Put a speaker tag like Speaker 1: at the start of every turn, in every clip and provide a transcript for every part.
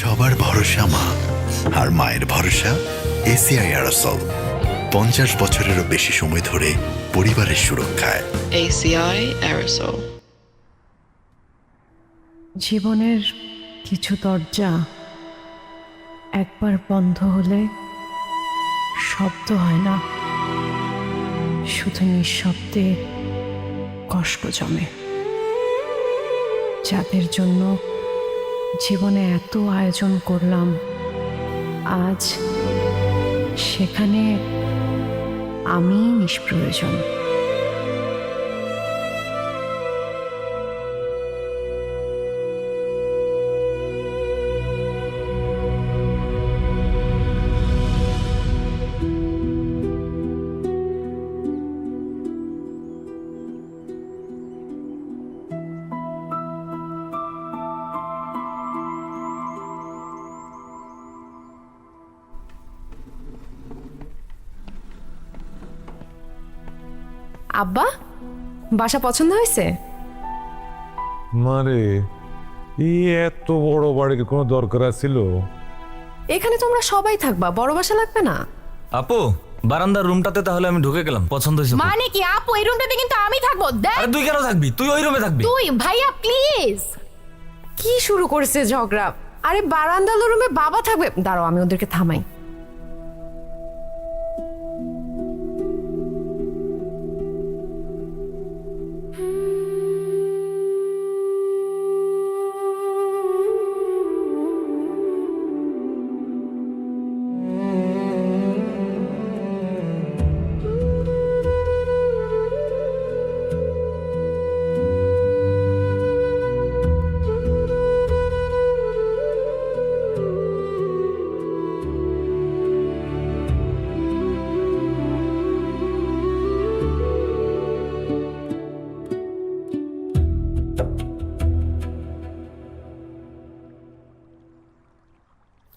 Speaker 1: সবার ভরসা মা, আর মায়ের ভরসা এসিআই অ্যারোসল। 50 বছরেরও বেশি সময় ধরে পরিবারের সুরক্ষায়।
Speaker 2: ACI Aerosol।
Speaker 3: জীবনের কিছু দরজা একবার বন্ধ হলে শব্দ হয় না, শুধু নিঃশব্দে কষ্ট জমে। যাদের জন্য জীবনে এত আয়োজন করলাম, আজ সেখানে আমি নিষ্প্রয়োজন।
Speaker 4: আব্বা, বাসা পছন্দ হয়েছে?
Speaker 5: মারে, এই এত বড় বাড়ির কোনো দরকার ছিল?
Speaker 4: এখানে তোমরা সবাই থাকবা, বড় বাসা লাগবে না?
Speaker 6: আপু, বারান্দার রুমটাতে তাহলে আমি ঢুকে গেলাম, পছন্দ হয়েছে।
Speaker 7: মানে কি আপু, এই রুমটাতে কিন্তু আমি থাকবো। দেখ
Speaker 6: আরে তুই কেন থাকবি? তুই ওই রুমে থাকবি।
Speaker 7: তুই ভাইয়া প্লিজ।
Speaker 4: কি শুরু করেছে ঝগড়া? আরে বারান্দা রুমে বাবা থাকবে, দাঁড়াও আমি ওদেরকে থামাই।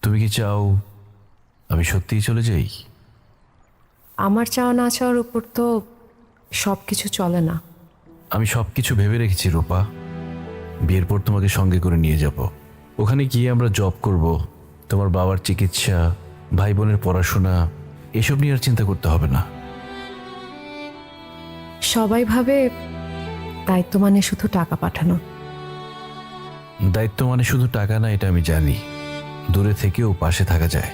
Speaker 6: তুমি কি চাও আমি সত্যিই চলে যাই?
Speaker 4: আমার চাওয়া না চাওয়ার উপর তো সবকিছু চলে না।
Speaker 6: আমি সবকিছু ভেবে রেখেছি রূপা। বিয়ের পর তোমাকে সঙ্গে করে নিয়ে যাব। ওখানে গিয়ে আমরা জব করব, তোমার বাবার চিকিৎসা, ভাই বোনের পড়াশোনা, এসব নিয়ে আর চিন্তা করতে হবে না।
Speaker 4: সবাই ভাবে দায়িত্ব মানে শুধু টাকা পাঠানো।
Speaker 6: দায়িত্ব মানে শুধু টাকা না, এটা আমি জানি। দূরে থেকেও পাশে থাকা যায়।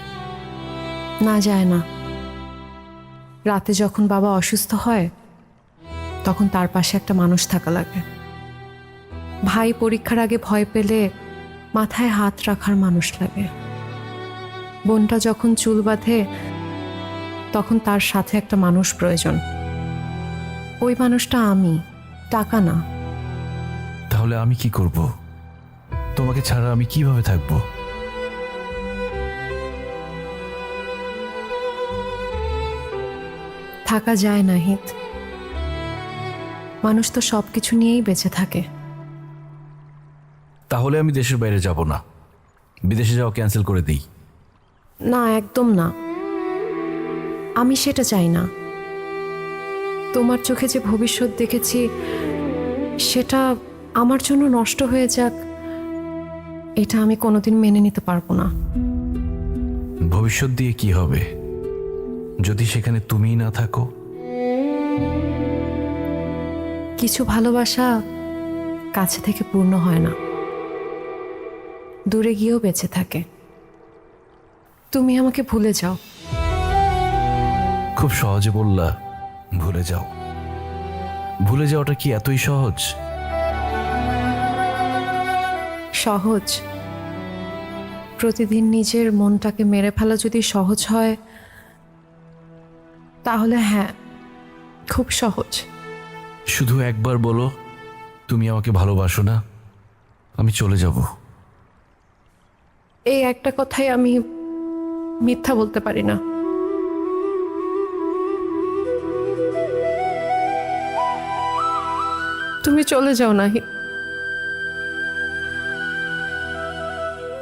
Speaker 4: না, যায় না। রাতে যখন বাবা অসুস্থ হয় তখন তার পাশে একটা মানুষ থাকা লাগে। ভাই পরীক্ষার আগে ভয় পেলে মাথায় হাত রাখার মানুষ লাগে। বোনটা যখন চুল বাঁধে তখন তার সাথে একটা মানুষ প্রয়োজন। ওই মানুষটা আমি, টাকা না।
Speaker 6: তাহলে আমি কি করব? তোমাকে ছাড়া আমি কিভাবে থাকবো?
Speaker 4: থাকা যায় না হিত। মানুষ তো সবকিছু নিয়েই বেঁচে থাকে।
Speaker 6: তাহলে আমি দেশের বাইরে যাব না, বিদেশে যাওয়া ক্যান্সেল করে দিই।
Speaker 4: না, একদম না। আমি সেটা চাই না। তোমার চোখে যে ভবিষ্যৎ দেখেছি সেটা আমার জন্য নষ্ট হয়ে যাক, এটা আমি কোনোদিন মেনে নিতে পারবো না।
Speaker 6: ভবিষ্যৎ দিয়ে কি হবে যদি সেখানে তুমিই না থাকো?
Speaker 4: কিছু ভালোবাসা কাছে থেকে পূর্ণ হয় না, দূরে গিয়েও বেঁচে থাকে। তুমি আমাকে ভুলে যাও।
Speaker 6: খুব সহজে বললা ভুলে যাও। ভুলে যাওয়াটা কি এতই সহজ?
Speaker 4: সহজ? প্রতিদিন নিজের মনটাকে মেরে ফেলা যদি সহজ হয় তাহলে হ্যাঁ, খুব সহজ।
Speaker 6: শুধু একবার বলো তুমি আমাকে ভালোবাসো না, আমি চলে যাব।
Speaker 4: এই একটা কথাই আমি মিথ্যা বলতে পারি না। তুমি চলে যাও না হিত।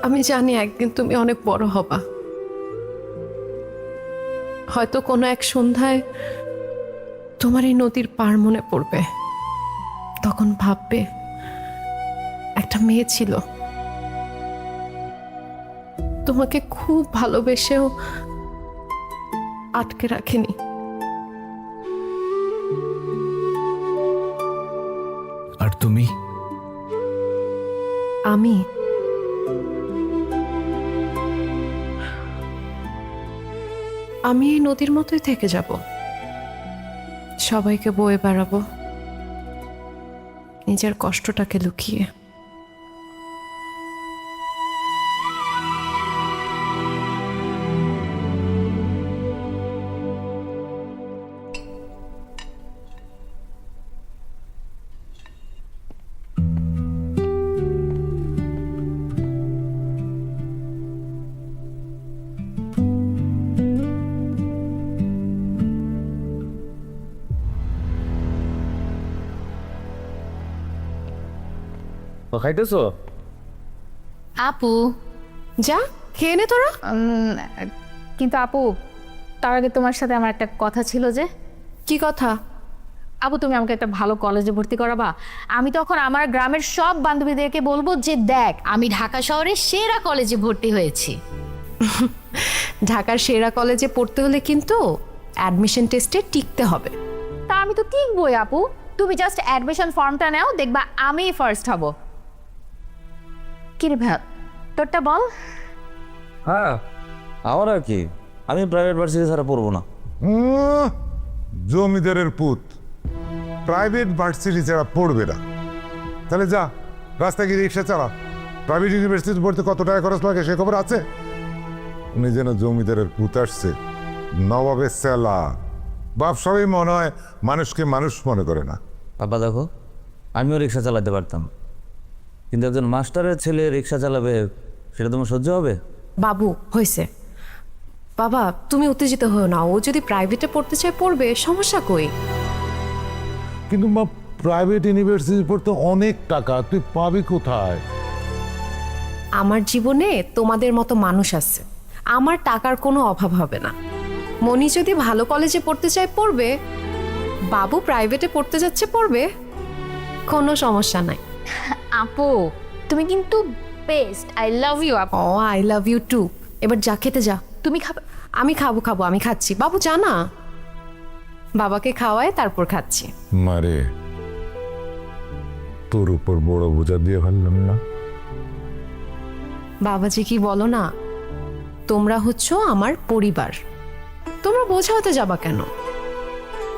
Speaker 4: আমি জানি একদিন তুমি অনেক বড় হবা। হয়তো কোনো এক সন্ধ্যায় তোমার এই নদীর পার মনে পড়বে, তখন ভাববে একটা মেয়ে ছিল, তোমাকে খুব ভালোবেসেও আটকে রাখিনি।
Speaker 6: আর তুমি?
Speaker 4: আমি এই নদীর মতোই থেকে যাব, সবাইকে বয়ে বেড়াবো নিজের কষ্টটাকে লুকিয়ে।
Speaker 8: খাইতেছো?
Speaker 7: আপু
Speaker 4: যা খেয়ে নে তোরা।
Speaker 7: কিন্তু আপু তার আগে তোমার সাথে আমার একটা কথা ছিল। যে
Speaker 4: কি কথা?
Speaker 7: আপু তুমি আমাকে একটা ভালো কলেজে ভর্তি করাবা। আমি তখন আমার গ্রামের সব বান্ধবীদেরকে বলবো যে দেখ আমি ঢাকা শহরের সেরা কলেজে ভর্তি হয়েছি।
Speaker 4: ঢাকার সেরা কলেজে পড়তে হলে কিন্তু অ্যাডমিশন টেস্টে টিকতে হবে।
Speaker 7: তা আমি তো টিকবই আপু, তুমি জাস্ট অ্যাডমিশন ফর্মটা নাও, দেখবা আমি ফার্স্ট হব। কি রে ভাই তোরটা বল।
Speaker 8: হ্যাঁ আমার আর কি, আমি প্রাইভেট ভার্সিটি ছাড়া পড়বো না।
Speaker 5: জমিদারের পুত প্রাইভেট ভার্সিটি ছাড়া পড়বে না? তাহলে যা রাস্তায় গিয়ে রিক্সা চালা। প্রাইভেট ইউনিভার্সিটি পড়তে কত টাকা খরচ লাগে সে খবর আছে? উনি যেন জমিদারের পুত আসছে, নবাবের সেলা। বাপ সবই মনে হয়, মানুষকে মানুষ মনে করে না।
Speaker 8: বাবা দেখো, আমিও রিক্সা চালাতে পারতাম, কিন্তু একজন মাস্টারের ছেলে রিক্সা চালাবে সেটা তোমার সহ্য হবে?
Speaker 4: বাবু হয়েছে বাবা, তুমি উত্তেজিত হও না। ও যদি প্রাইভেটে পড়তে চায় পড়বে, সমস্যা কই?
Speaker 5: কিন্তু মা, প্রাইভেট ইউনিভার্সিটি পড়তে অনেক টাকা, তুই পাবি কোথায়?
Speaker 4: আমার জীবনে তোমাদের মতো মানুষ আছে, আমার টাকার কোনো অভাব হবে না। মনি যদি ভালো কলেজে পড়তে চায় পড়বে, বাবু প্রাইভেটে পড়তে যাচ্ছে পড়বে, কোনো সমস্যা নাই।
Speaker 7: আপু তুমি কিন্তু বেস্ট, আই লাভ ইউ আপু।
Speaker 4: ও আই লাভ ইউ টু। এবার যা খেতে যা।
Speaker 7: তুমি খাবে?
Speaker 4: আমি খাবো, আমি খাচ্ছি। বাবু জানা, বাবাকে খাওয়ায় তারপর খাচ্ছি।
Speaker 5: মারে, তোর উপর বড় বোঝা দিয়ে ফেললাম না?
Speaker 4: বাবাজি কি বলো না, তোমরা হচ্ছ আমার পরিবার, তোমরা বোঝাতে যাবা কেন?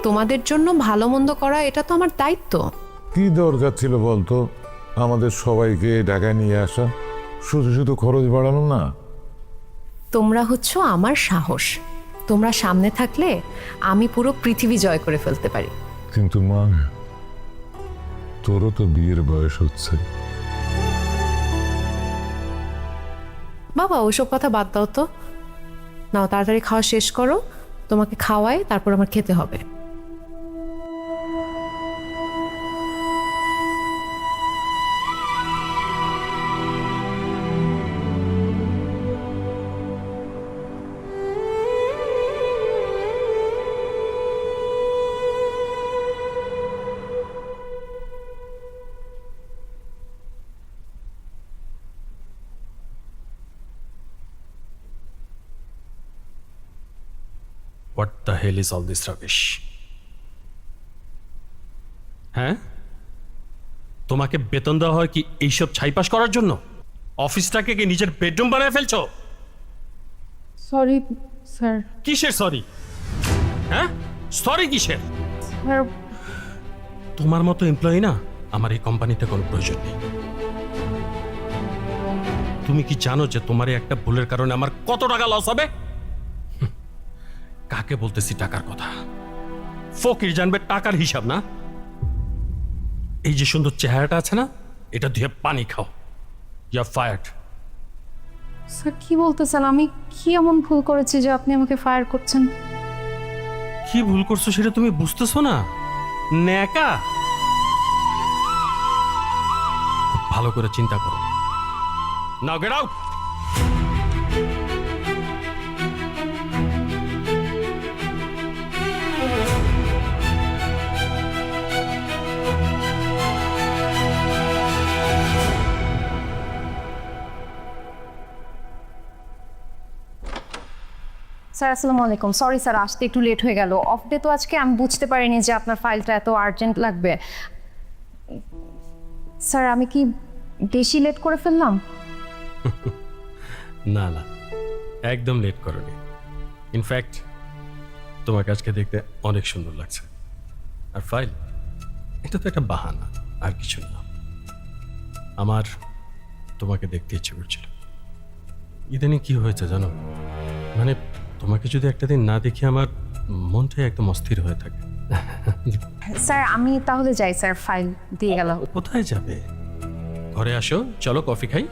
Speaker 4: তোমাদের জন্য ভালো মন্দ করা এটা তো আমার দায়িত্ব।
Speaker 5: কি দরকার ছিল বলতো আমাদের সবাইকে ঢাকায় নিয়ে আসা? শুধু শুধু খরচ বাড়ানো না?
Speaker 4: তোমরা হচ্ছ আমার সাহস, তোমরা সামনে থাকলে আমি পুরো পৃথিবী জয় করে ফেলতে পারি।
Speaker 5: কিন্তু মা, তোরও তো বিয়ের বয়স হচ্ছে।
Speaker 4: বাবা ওসব কথা বাদ দাও তো। নাও তাড়াতাড়ি খাওয়া শেষ করো, তোমাকে খাওয়াই তারপর আমার খেতে হবে।
Speaker 9: What the hell is all this rubbish? হ্যাঁ, তোমাকে বেতন দেওয়া হয় কি এইসব ছাইপাস করার জন্য? অফিসটাকে কি নিজের বেডরুম বানায় ফেলছো?
Speaker 7: Sorry sir.
Speaker 9: কিসের সরি? হ্যাঁ, সরি কিসের?
Speaker 7: স্যার
Speaker 9: তোমার মতো এমপ্লয়ি না আমার এই কোম্পানিতে কোনো প্রয়োজন নেই। তুমি কি জানো যে তোমার এই একটা ভুলের কারণে আমার কত টাকা লস হবে? কাকে বলতেছি টাকার কথা? ফকির জানবে টাকার হিসাব না। এই যে সুন্দর চেহারাটা আছে না, এটা ধুয়ে পানি খাও। You are fired.
Speaker 10: স্যার কি বলতেছেন? আমি কি এমন ভুল করেছি যে আপনি আমাকে ফায়ার করছেন?
Speaker 9: কি ভুল করছো সেটা তুমি বুঝতেছো না? ন্যাকা। খুব ভালো করে চিন্তা করো। নাও গেট আউট।
Speaker 10: স্যার আসসালামু আলাইকুম, সরি স্যার আসতে একটু লেট হয়ে গেল। অফ ডে তো আজকে, আমি বুঝতে পারিনি যে আপনার ফাইলটা এত আর্জেন্ট লাগবে। স্যার আমি কি বেশি লেট করে ফেললাম?
Speaker 9: না না, একদম লেট করনি। ইনফ্যাক্ট তোমাকে আজকে দেখতে অনেক সুন্দর লাগছে। আর ফাইল, এটা তো একটা বাহানা, আর কিছু না। আমার তোমাকে দেখতে ইচ্ছে করছিল। ইদানিং কি হয়েছে জানো, মানে তোমাকে যদি একটা দিন না দেখি আমার মনটাই একদম অস্থির হয়ে থাকে।
Speaker 10: স্যার আমি তাহলে যাই, স্যার ফাইল দিয়ে গেল।
Speaker 9: কোথায় যাবে? ঘরে আসো, চলো কফি খাই।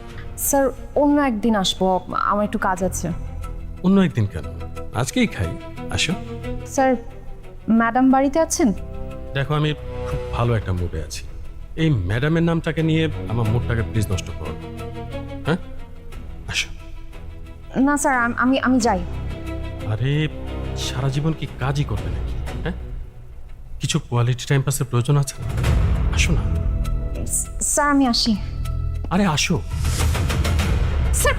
Speaker 10: স্যার অন্য একদিন আসবো, আমার একটু কাজ আছে।
Speaker 9: অন্য একদিন কেন, আজকেই খাই, আসো।
Speaker 10: স্যার ম্যাডাম বাড়িতে আছেন?
Speaker 9: দেখো আমি খুব ভালো একটা মুডে আছি, এই ম্যাডামের নামটাকে নিয়ে আমার মুডটাকে প্লিজ নষ্ট করো না। হ্যাঁ, আসো।
Speaker 10: না স্যার আমি আমি যাই।
Speaker 9: আরে সারা জীবন কি কাজই করবে নাকি? হ্যাঁ, কিছু কোয়ালিটি টাইম পাসের প্রয়োজন আছে না? আসো না।
Speaker 10: স্যার আমি আসি।
Speaker 9: আরে আসো।
Speaker 10: স্যার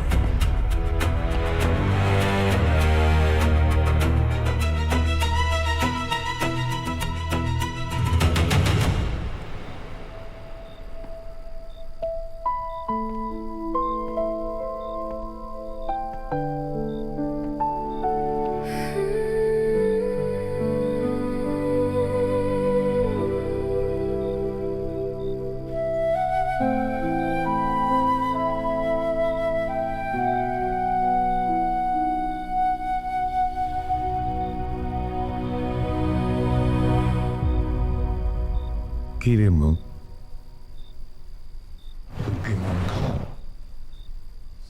Speaker 5: কি রে মন,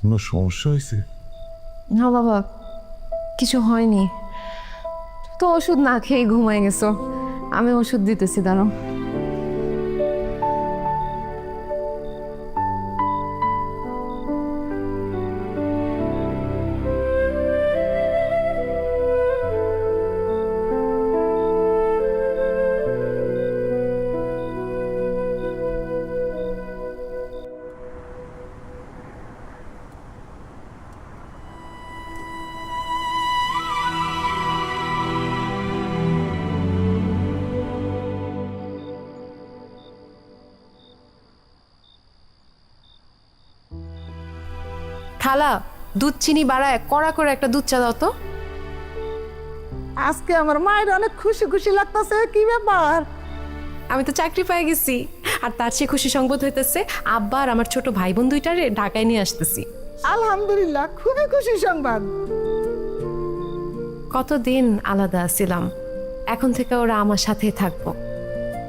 Speaker 5: কোনো সমস্যা হয়েছে?
Speaker 10: না বাবা, কিছু হয়নি। তো ওষুধ না খেয়ে ঘুমায় গেছো, আমি ওষুধ দিতেছি, দাঁড়াও।
Speaker 4: খালা, দুধ চিনি বাড়ায় কড়া করে একটা দুধ চা দাও তো।
Speaker 11: আজকে আমার মায়ের অনেক খুশি খুশি লাগতেছে, কি ব্যাপার?
Speaker 4: আমি তো চাকরি পেয়ে গেছি, আর তার চেয়ে খুশি সংবাদ হইতেছে আব্বা আর আমার ছোট ভাই বোন দুইটারে ঢাকায় নিয়ে আসতেছি।
Speaker 11: আলহামদুলিল্লাহ, খুবই খুশি সংবাদ।
Speaker 4: কতদিন আলাদা ছিলাম, এখন থেকে ওরা আমার সাথেই থাকবো,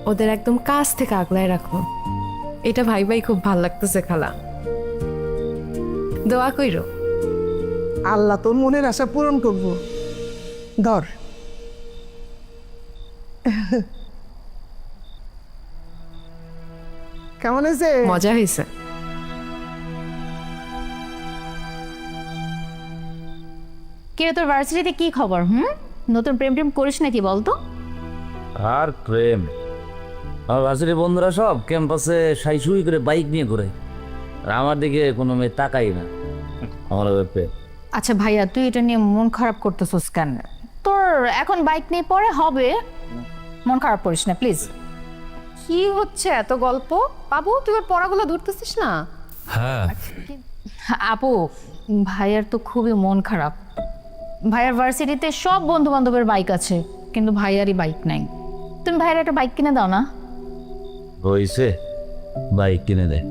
Speaker 4: ওদের একদম কাছ থেকে আগলায় রাখবো। এটা ভাই ভাই খুব ভাল লাগতেছে খালা, দোয়া কইরো।
Speaker 11: আল্লাহ তোর মনের আশা পূরণ করবো। ধর। কেমন হয়েছে?
Speaker 4: মজা হয়েছে।
Speaker 7: কিরে তোর ভার্সিটিতে কি খবর? নতুন প্রেম টেম করিস নাকি বলতো?
Speaker 8: আর প্রেম, আমার ভার্সিটির বন্ধুরা সব ক্যাম্পাসে সাইসুই করে বাইক নিয়ে ঘুরে, আর আমার দিকে কোনো মেয়ে তাকাই না। আমার প্রেম।
Speaker 7: আচ্ছা ভাইয়া, তুই এটা নিয়ে মন খারাপ করতেছিস কেন? তোর এখন বাইক নিয়ে পরে হবে, মন খারাপ করিস না প্লিজ।
Speaker 10: কি হচ্ছে এত গল্প? বাবু তুই ওর পড়াগুলো ধরতেছিস না?
Speaker 6: হ্যাঁ,
Speaker 7: আপু, ভাইয়ার তো খুবই মন খারাপ। ভাইয়ার ভার্সিটিতে সব বন্ধু বান্ধবের বাইক আছে, কিন্তু ভাইয়ারই বাইক নাই। তুমি ভাইয়ার একটা বাইক কিনে দাও না।
Speaker 8: হয়েছে, বাইক কিনে দেয়।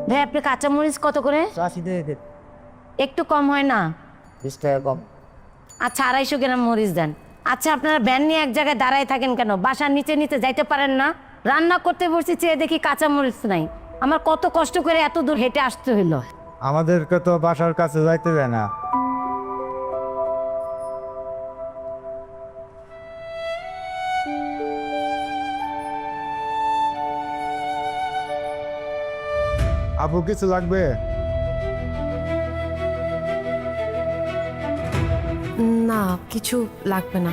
Speaker 12: ভাই আপনি কাঁচামরিচ কত করে? একটু কম হয় না?
Speaker 11: 20 টাকা কম।
Speaker 12: আচ্ছা 250 গ্রাম মরিচ দেন। আচ্ছা আপনারা ভ্যান নিয়ে এক জায়গায় দাঁড়ায় থাকেন কেন? বাসার নিচে নিচে যাইতে পারেন না? রান্না করতে বসছি, চেয়ে দেখি কাঁচামরিচ নাই। আমার কত কষ্ট করে এত দূর হেঁটে আসতে হইলো।
Speaker 13: আমাদেরকে তো বাসার কাছে যাইতে দেয় না।
Speaker 5: আপু কিছু লাগবে?
Speaker 4: না, কিছু লাগবে না।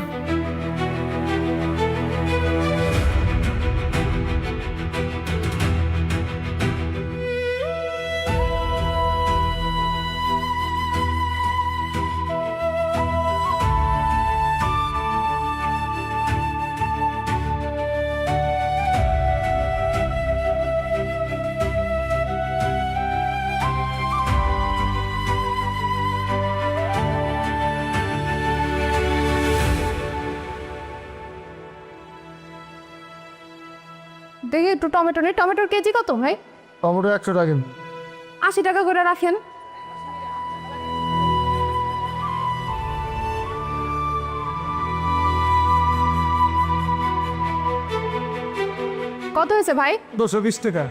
Speaker 10: দেখি একটু টমেটো নেই। টমেটোর কেজি কত ভাই?
Speaker 13: টমেটো 100 টাকা।
Speaker 10: 80 টাকা করে রাখেন। কত হয়েছে ভাই?
Speaker 13: 220 টাকা।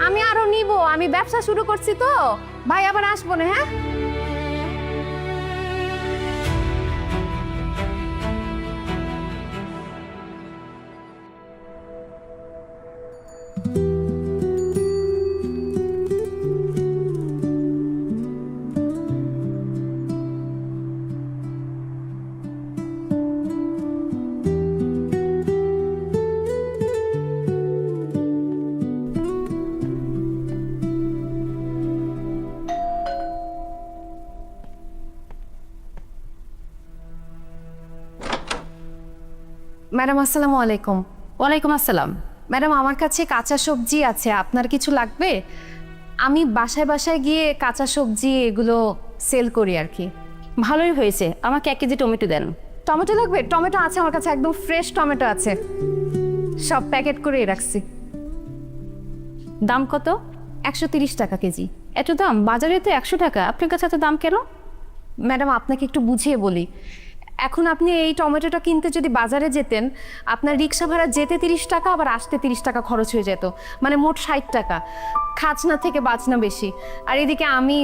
Speaker 10: আমি আরো নিব, আমি ব্যবসা শুরু করছি তো ভাই, আবার আসবো না। হ্যাঁ, ম্যাডাম আসসালামু আলাইকুম।
Speaker 7: ওয়ালাইকুম আসসালাম।
Speaker 10: ম্যাডাম আমার কাছে কাঁচা সবজি আছে, আপনার কিছু লাগবে? আমি বাসায় বাসায় গিয়ে কাঁচা সবজি এগুলো সেল করি আর কি।
Speaker 7: ভালোই হয়েছে, আমাকে 1 কেজি টমেটো দেন।
Speaker 10: টমেটো লাগবে? টমেটো আছে আমার কাছে, একদম ফ্রেশ টমেটো আছে, সব প্যাকেট করে রাখছি।
Speaker 7: দাম কত?
Speaker 10: 130 টাকা কেজি।
Speaker 7: এত দাম? বাজারে তো 100 টাকা, আপনার কাছে এত দাম কেন?
Speaker 10: ম্যাডাম আপনাকে একটু বুঝিয়ে বলি, এখন আপনি এই টমেটোটা কিনতে যদি বাজারে যেতেন, আপনার রিক্সা ভাড়া যেতে 30 টাকা, আবার আসতে 30 টাকা খরচ হয়ে যেত, মানে মোট 60 টাকা। খাজনা থেকে বাঁচনা বেশি। আর এদিকে আমি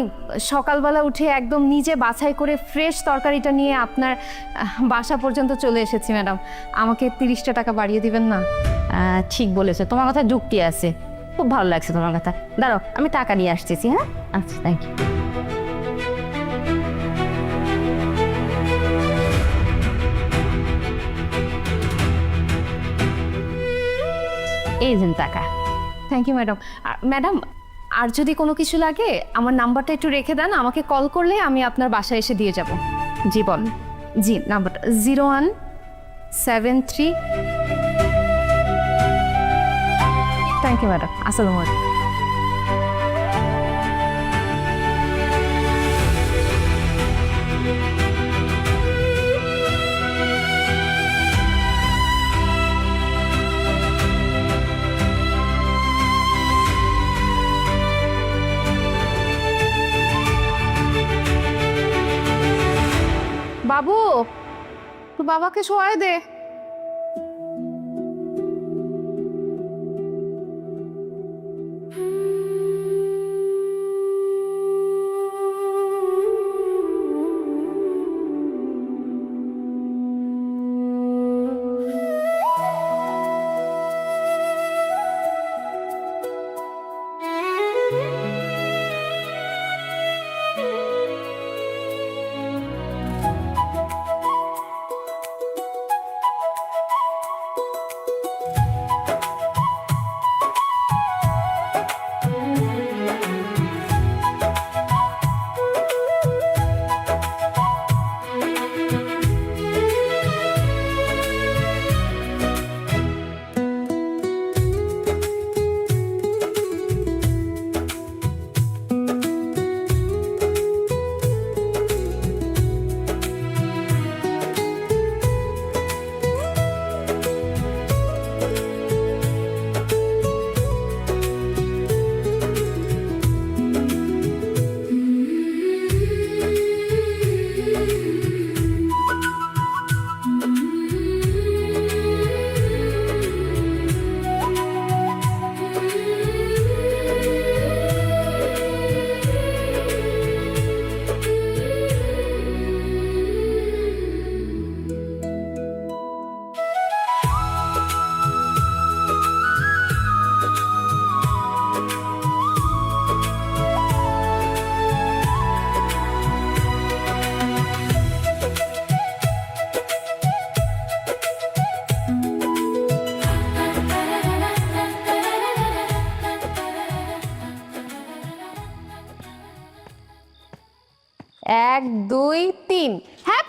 Speaker 10: সকালবেলা উঠে একদম নিজে বাছাই করে ফ্রেশ তরকারিটা নিয়ে আপনার বাসা পর্যন্ত চলে এসেছি। ম্যাডাম আমাকে 30টা টাকা বাড়িয়ে দিবেন না?
Speaker 7: ঠিক বলেছো, তোমার কথা যুক্তি আছে, খুব ভালো লাগছে তোমার কথা। দাঁড়াও, আমি টাকা নিয়ে আসতেছি। হ্যাঁ, আচ্ছা, থ্যাংক ইউ। এই যে টাকা।
Speaker 10: Thank you madam. ম্যাডাম আর যদি কোনো কিছু লাগে আমার নাম্বারটা একটু রেখে দেন, আমাকে কল করলে আমি আপনার বাসায় এসে দিয়ে যাব।
Speaker 7: জি বল।
Speaker 10: জি, নাম্বারটা 0173। থ্যাংক ইউ ম্যাডাম, আসসালামু আলাইকুম। বাবু, তো বাবাকে শোয়ায় দে।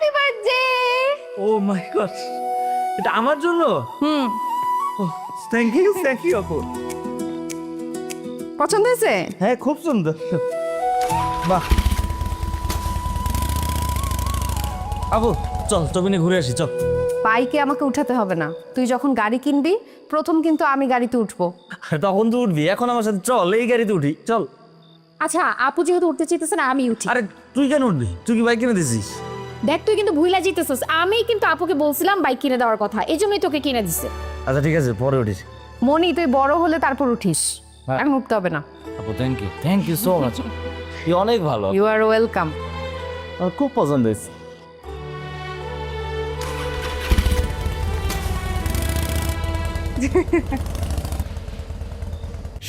Speaker 10: Happy birthday.
Speaker 8: Oh my god, এটা আমার জন্য?
Speaker 10: হুম,
Speaker 8: থ্যাংক ইউ আপু।
Speaker 10: পছন্দ হয়েছে?
Speaker 8: হ্যাঁ, খুব সুন্দর। বাহ আপু, চল টবিনে ঘুরে আসি, চল।
Speaker 10: বাইকে আমাকে উঠাতে হবে না, তুই যখন গাড়ি কিনবি প্রথম কিন্তু আমি গাড়িতে উঠবো।
Speaker 8: তখন তো উঠবি, এখন আমার সাথে চল, এই গাড়িতে উঠি, চল।
Speaker 10: আচ্ছা, আপু যেহেতু উঠতে চাইতেছে না, আমি উঠি।
Speaker 8: আরে তুই কেন উঠবি? তুই কি বাইক কিনে দিছিস?
Speaker 10: দেখ, তুই কিন্তু ভুইলা জিতেছিস। আমি কিন্তু আপুকে বলছিলাম বাইক কিনে দেওয়ার কথা, এই জন্যই তোকে কিনে দিছে।
Speaker 8: আচ্ছা ঠিক আছে, পরে উঠিস।
Speaker 10: মনি, তুই বড় হলে তারপর উঠিস, এখন উঠতে হবে না।
Speaker 8: আপু থ্যাংক ইউ সো মাচ। তুই অনেক ভালো,
Speaker 10: ইউ আর ওয়েলকাম।
Speaker 8: আমার খুব পছন্দ হয়েছে।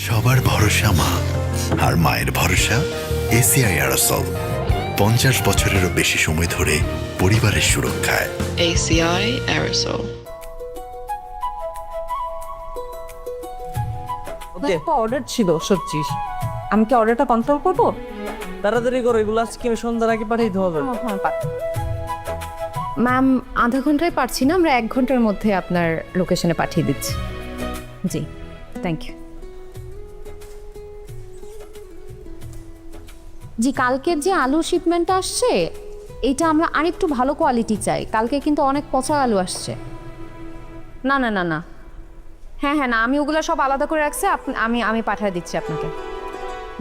Speaker 1: সবার ভরসা মা, আর মায়ের ভরসা এসিআই অ্যারোসল। 50 বছরেরও বেশি সময় ধরে পরিবারের সুরক্ষায়।
Speaker 2: ACI Aerosol.
Speaker 11: অর্ডার ছিল সবজি, আমি কি অর্ডারটা কনফার্ম করবো?
Speaker 8: তাড়াতাড়ি করো, এগুলো আজকে সন্ধ্যার আগে পাঠাইতে হবে।
Speaker 10: ম্যাম, আধা ঘন্টায় পারছি না, আমরা 1 ঘন্টার মধ্যে আপনার লোকেশনে পাঠিয়ে দিচ্ছি। জি, থ্যাংক ইউ। জি, কালকের যে আলু শিপমেন্টটা আসছে, এটা আমরা আরেকটু ভালো কোয়ালিটি চাই। কালকে কিন্তু অনেক পচা আলু আসছে। না না না না, হ্যাঁ হ্যাঁ, না, আমি ওগুলো সব আলাদা করে রাখছি, আমি পাঠিয়ে দিচ্ছি আপনাকে।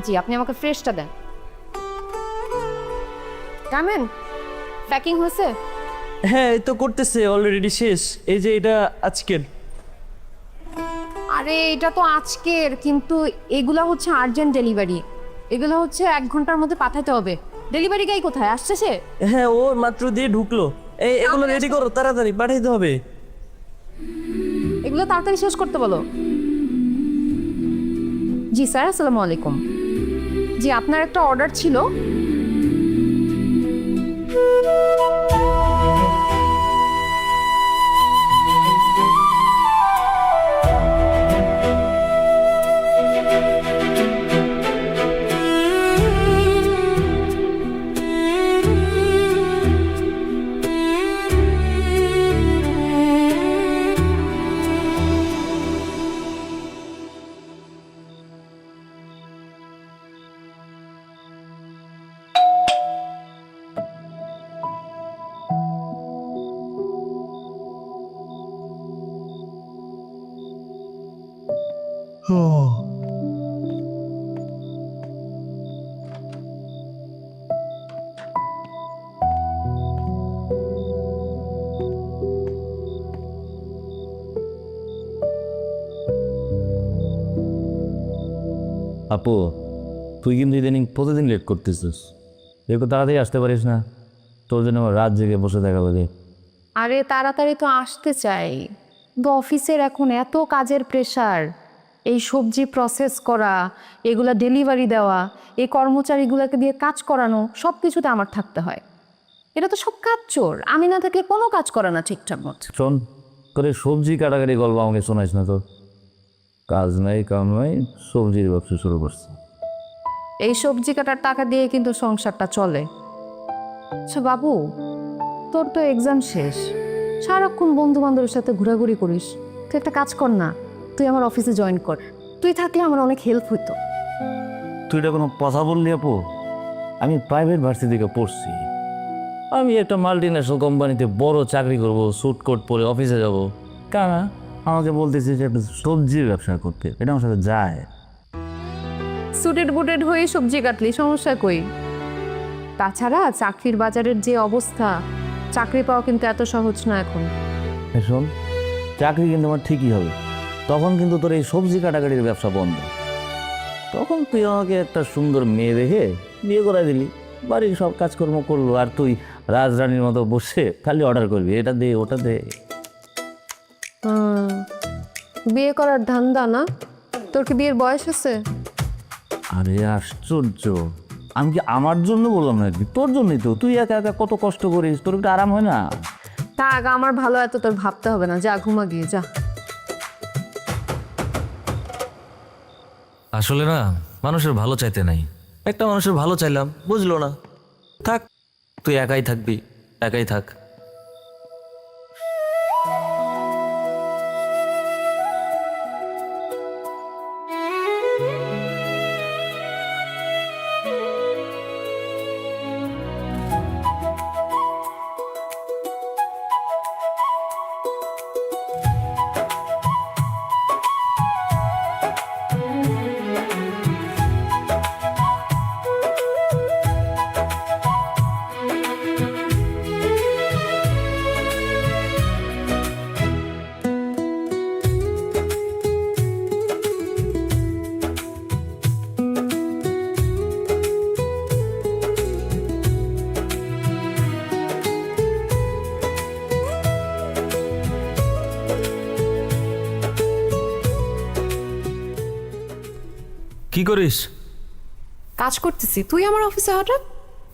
Speaker 10: জি, আপনি আমাকে ফ্রেশটা দেন। কামেন, প্যাকিং হয়েছে?
Speaker 8: হ্যাঁ, এই তো করতেছে, অলরেডি শেষ। এই যে এটা আজকের।
Speaker 10: আরে এটা তো আজকের, কিন্তু এগুলা হচ্ছে আর্জেন্ট ডেলিভারি। এগুলো হচ্ছে 1 ঘন্টার মধ্যে পাঠাতে হবে। ডেলিভারি গাই কোথায়? আসছে সে?
Speaker 8: হ্যাঁ, ও মাত্র দিয়ে ঢুকলো। এগুলো রেডি করো, তাড়াতাড়ি পাঠাইতে হবে।
Speaker 10: এগুলো তাড়াতাড়ি শেষ করতে বলো। জি স্যার, আসসালামু আলাইকুম। জি, আপনার একটা অর্ডার ছিল।
Speaker 8: আপু, তুই কিন্তু ইদানিং প্রতিদিন লেট করতেছিস। একটু তাড়াতাড়ি আসতে পারিস না? তোর জন্য আমার রাত জেগে বসে দেখা লাগে।
Speaker 10: আরে তাড়াতাড়ি তো আসতে চাই, কিন্তু অফিসের এখন এত কাজের প্রেশার, এই সবজি প্রসেস করা, এগুলা ডেলিভারি দেওয়া, এই কর্মচারীগুলোকে দিয়ে কাজ করানো, সব কিছুতে আমার থাকতে হয়। এটা তো সব কাজ চোর, আমি না থাকলে কোনো কাজ করে না ঠিকঠাক মতো।
Speaker 8: শোন, করে সবজি কাটাকাটি গল্প আমাকে শোনাইস না তো। কাজ নাই কাম নাই, সবজির ব্যবসা শুরু করছে।
Speaker 10: এই সবজি কাটার টাকা দিয়ে কিন্তু সংসারটা চলে। আচ্ছা বাবু, তোর তো এক্সাম শেষ, সারাক্ষণ বন্ধু বান্ধবের সাথে ঘোরাঘুরি করিস, তুই একটা কাজ কর না, তুই আমার অফিসে জয়েন কর। তুই থাকলে আমার অনেক হেল্প হতো।
Speaker 8: তুই এটা কোনো কথা বললি আপু? আমি প্রাইভেট ভার্সিটিতে পড়ছি, আমি একটা মাল্টিন্যাশনাল কোম্পানিতে বড় চাকরি করব, স্যুট কোট পরে অফিসে যাব। কারণ আমাকে বলতেছি যে একটা সবজির ব্যবসা করতে, এটা আমার সাথে যায়?
Speaker 10: সুটেড বুটেড হয়ে সবজি কাটলি, সমস্যা কই? তাছাড়া চাকরির বাজারের যে অবস্থা, চাকরি পাওয়া কিন্তু এত সহজ না এখন।
Speaker 8: শোন, চাকরি কিন্তু আমার ঠিকই হবে, তখন কিন্তু তোর এই সবজি কাটাকাটির ব্যবসা বন্ধ। তখন তুই আমাকে একটা সুন্দর মেয়ে দেখে বিয়ে করে দিলি, বাড়ির সব কাজকর্ম করলো, আর তুই রাজরানীর মতো বসে খালি অর্ডার করবি, এটা দে ওটা দে।
Speaker 10: বিয়ে করার ধান্দা না? তোর কি বিয়ের বয়স আছে?
Speaker 8: আরে আশ্চর্য, আমি কি আমার জন্য বললাম নাকি? তোর জন্যই তো, তুই একা একা কত কষ্ট করিস, তোর একটু আরাম হয় না?
Speaker 10: থাক, আমার ভালো এত তোর ভাবতে হবে না, যা ঘুমা গিয়ে যা।
Speaker 14: আসলে না, মানুষের ভালো চাইতে নাই। একটা মানুষের ভালো চাইলাম, বুঝলো না। থাক, তুই একাই থাকবি, একাই থাক। কি করিস?
Speaker 4: কাজ করতেছি, তুই আমার অফিসে হঠাৎ?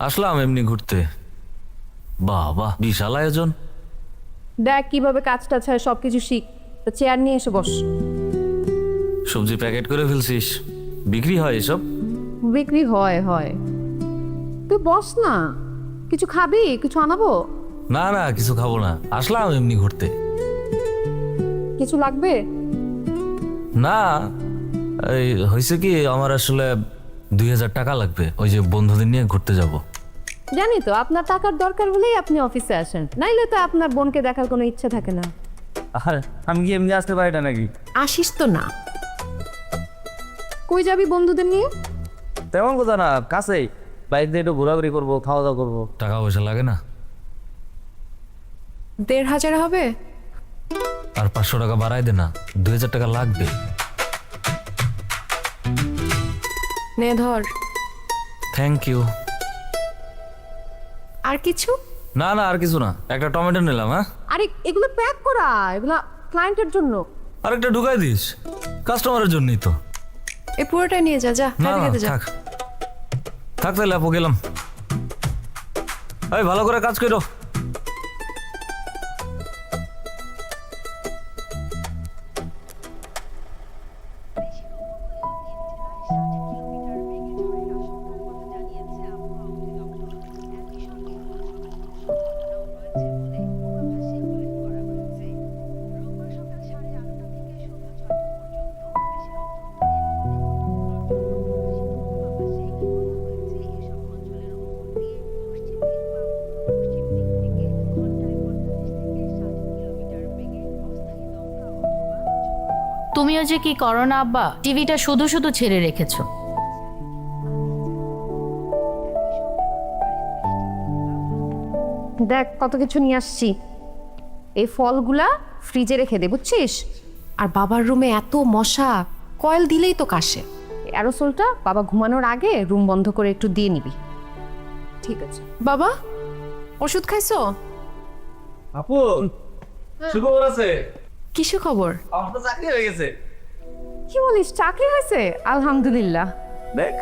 Speaker 14: আসলাম এমনি ঘুরতে। বাবা, বিশাল আয়োজন।
Speaker 10: দেখ কিভাবে কাজটা ছাড়া সব কিছু শিখ। তো চেয়ার নিয়ে এসে বস।
Speaker 14: সবজি প্যাকেট করে ফেলছিস, বিক্রি হয় এসব?
Speaker 10: বিক্রি হয় হয়। তুই বস না, কিছু খাবি? কিছু আনাবো?
Speaker 14: না না, কিছু খাবো না, আসলাম এমনি ঘুরতে।
Speaker 10: কিছু লাগবে?
Speaker 14: না, এই হয়েছে কি, আমার আসলে 2000 টাকা লাগবে, ওই যে বন্ধুদের নিয়ে ঘুরতে যাব।
Speaker 10: জানি তো আপনার টাকার দরকার হলেই আপনি অফিসে আসেন, নাইলে তো আপনার বোনকে দেখার কোনো ইচ্ছা থাকে না।
Speaker 8: আর আমি কি এমনি আসতে পারি নাকি?
Speaker 4: আসিস তো না।
Speaker 10: কই যাবি বন্ধুদের নিয়ে?
Speaker 8: তেমন কথা না, কাছেই, বাইক দিয়ে একটু ঘোরাঘুরি করবো, খাওয়া দাওয়া করবো।
Speaker 14: টাকা পয়সা লাগে না?
Speaker 4: 1500 হবে?
Speaker 14: আর 500 টাকা বাড়াই দে না, 2000 টাকা লাগবে।
Speaker 4: নে ধর।
Speaker 14: Thank you.
Speaker 4: আর কিছু?
Speaker 14: না না, আর কিছু না, একটা টমেটো নিলাম। হ্যাঁ,
Speaker 10: আরে এগুলো প্যাক করা, এগুলো ক্লায়েন্টের জন্য।
Speaker 14: আরেকটা ঢুকাই দিস, কাস্টমারের জন্যই তো।
Speaker 4: এই পুরোটা নিয়ে যা, যা
Speaker 14: না
Speaker 4: খেতে
Speaker 14: না,
Speaker 4: খেতে যা।
Speaker 14: থাক থাক, তাহলে আপু গেলাম। এই ভালো করে কাজ করো।
Speaker 7: তুমিও যে কি করো না আব্বা, টিভিটা শুধু শুধু ছেড়ে রেখেছো।
Speaker 10: দেখ কত কিছু নিয়ে আসছি। এই ফলগুলা ফ্রিজে রেখে দে, বুঝছিস?
Speaker 4: আর বাবার রুমে এত মশা, কয়েল দিলেই তো কাশে।
Speaker 10: অ্যারোসলটা বাবা ঘুমানোর আগে রুম বন্ধ করে একটু দিয়ে নিবি। ঠিক আছে
Speaker 4: বাবা, ওষুধ খাইছো?
Speaker 8: আপু, সুখবর আছে?
Speaker 4: কিসু খবর?
Speaker 8: আমার তো চাকরি হয়ে গেছে।
Speaker 10: কি বলিস, চাকরি হয়েছে? আলহামদুলিল্লাহ।
Speaker 8: দেখ,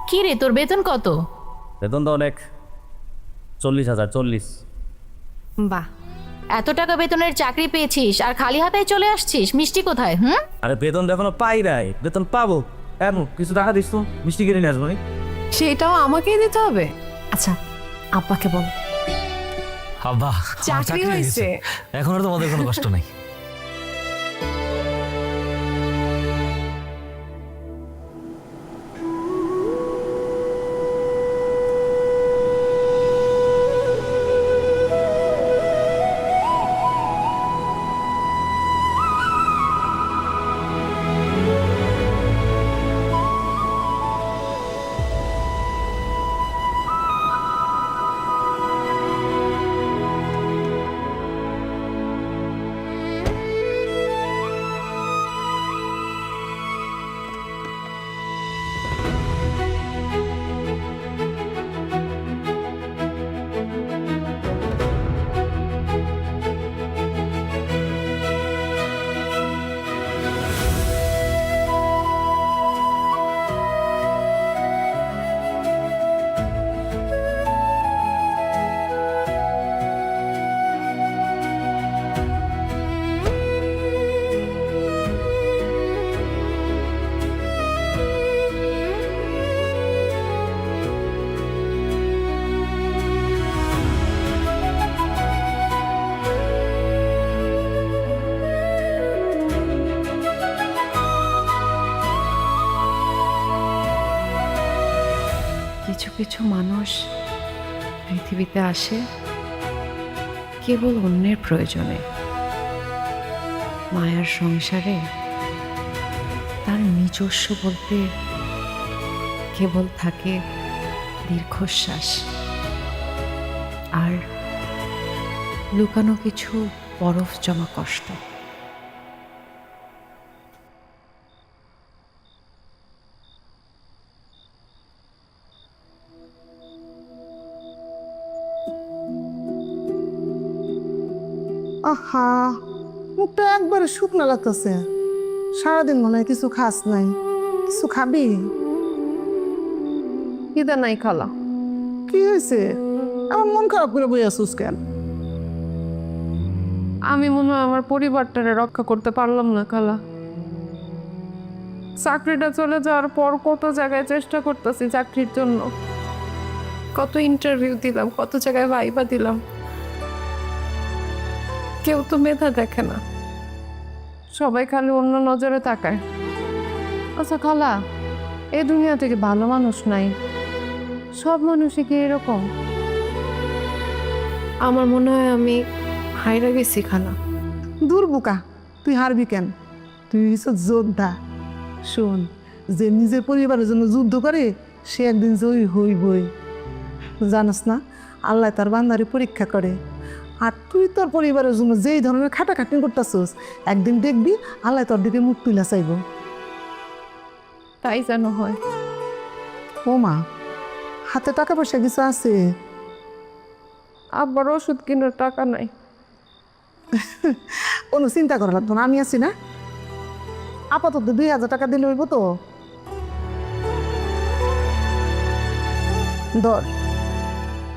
Speaker 7: কি রে, তোর বেতন কত?
Speaker 8: বেতন তো অনেক, 40,000। 40।
Speaker 4: বাহ,
Speaker 7: এত টাকা বেতনের চাকরি পেয়েছিস আর খালি হাতে চলে আসছিস? মিষ্টি কোথায়? হুম,
Speaker 8: আরে বেতন তো এখনো পাই নাই, বেতন পাবো। এমন কিছু টাকা দিস তো, মিষ্টি কিনে নিয়ে আসবো।
Speaker 4: সেটাও আমাকেই দিতে হবে? আচ্ছা, আব্বাকে বল
Speaker 14: আব্বা,
Speaker 4: চাকরি হয়েছে।
Speaker 14: এখন আর তোমাদের কোনো কষ্ট নাই।
Speaker 3: কিছু মানুষ পৃথিবীতে আসে কেবল অন্যের প্রয়োজনে, মায়ার সংসারে তার নিজস্ব বলতে কেবল থাকে দীর্ঘশ্বাস আর লুকানো কিছু বরফ জমা কষ্ট।
Speaker 11: আহা, মুখটা একবারে শুকনো লাগতেছে। সারাদিন মনে হয় কিছু খাস নাই, কিছু খাবি?
Speaker 10: খিদে নাই খালা।
Speaker 11: কি হয়েছে? আমার মন খারাপ করে বই আসুস কেন?
Speaker 10: আমি মনে হয় আমার পরিবারটারে রক্ষা করতে পারলাম না খালা। চাকরিটা চলে যাওয়ার পর কত জায়গায় চেষ্টা করতেছি চাকরির জন্য, কত ইন্টারভিউ দিলাম, কত জায়গায় ভাইবা দিলাম, কেউ তো মেধা দেখে না, সবাই খালি অন্য নজরে তাকায়। আচ্ছা খালা, এই দুনিয়া থেকে ভালো মানুষ নাই? সব মানুষই কি এরকম? আমার মনে হয় আমি হাইরা গেছি খালা।
Speaker 11: দূর বোকা, তুই হারবি কেন? তুই হচ্ছে যোদ্ধা। শোন, যে নিজের পরিবারের জন্য যুদ্ধ করে সে একদিন জয়ী হইবই। জানাস না, আল্লাহ তার বান্দারে পরীক্ষা করে। আর তুই তোর পরিবারের জন্য যেই ধরনের খাটাখাটি করতেছস, একদিন দেখবি আল্লাহ তোর দিকে মুখ তুলে চাইব।
Speaker 10: তাই যেন হয়।
Speaker 11: ও মা, হাতে টাকা পয়সা কিছু আছে?
Speaker 10: আবার ওষুধ কেনার টাকা নাই।
Speaker 11: কোনো চিন্তা করা লাগতো না, আমি আছি না। আপাতত 2000 টাকা দিলে হইব তো। ধর,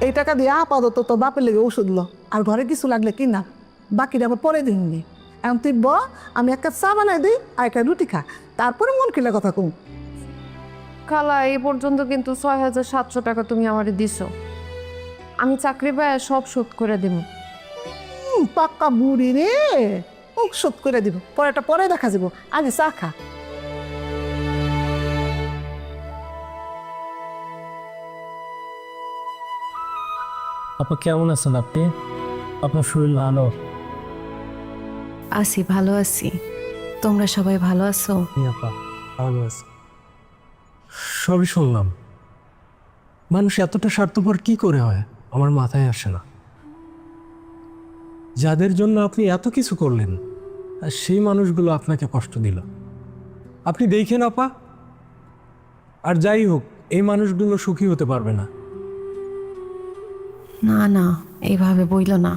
Speaker 11: এই টাকা দিয়ে আপাতত তোর বাপের লেগে ওষুধ লো, আর ঘরে কিছু লাগলে কিনা, বাকিটা আবার পরে দিননি। এখন তুই আমি এক কাপ চা বানাই দিই আর একটা রুটি খা, তারপরে মন খেলে কথা কম।
Speaker 10: খালা, এই পর্যন্ত কিন্তু 6700 টাকা তুমি আমারে দিছো। আমি চাকরি পায় সব শোধ করে দেব।
Speaker 11: পাক্কা বুড়ি রে, শোধ করে দিব, পরেটা পরে দেখা যাব, আগে চা খা।
Speaker 13: আপা কেমন আছেন আপনি? আপনার শরীর ভালো?
Speaker 3: আছি, ভালো আছি। তোমরা সবাই ভালো আছো?
Speaker 13: আপা ভালো আছে। সবই শুনলাম। মানুষ এতটা স্বার্থপর কি করে হয় আমার মাথায় আসে না। যাদের জন্য আপনি এত কিছু করলেন আর সেই মানুষগুলো আপনাকে কষ্ট দিল। আপনি দেখেন আপা, আর যাই হোক এই মানুষগুলো সুখী হতে পারবে না।
Speaker 3: না না, এইভাবে বইল না।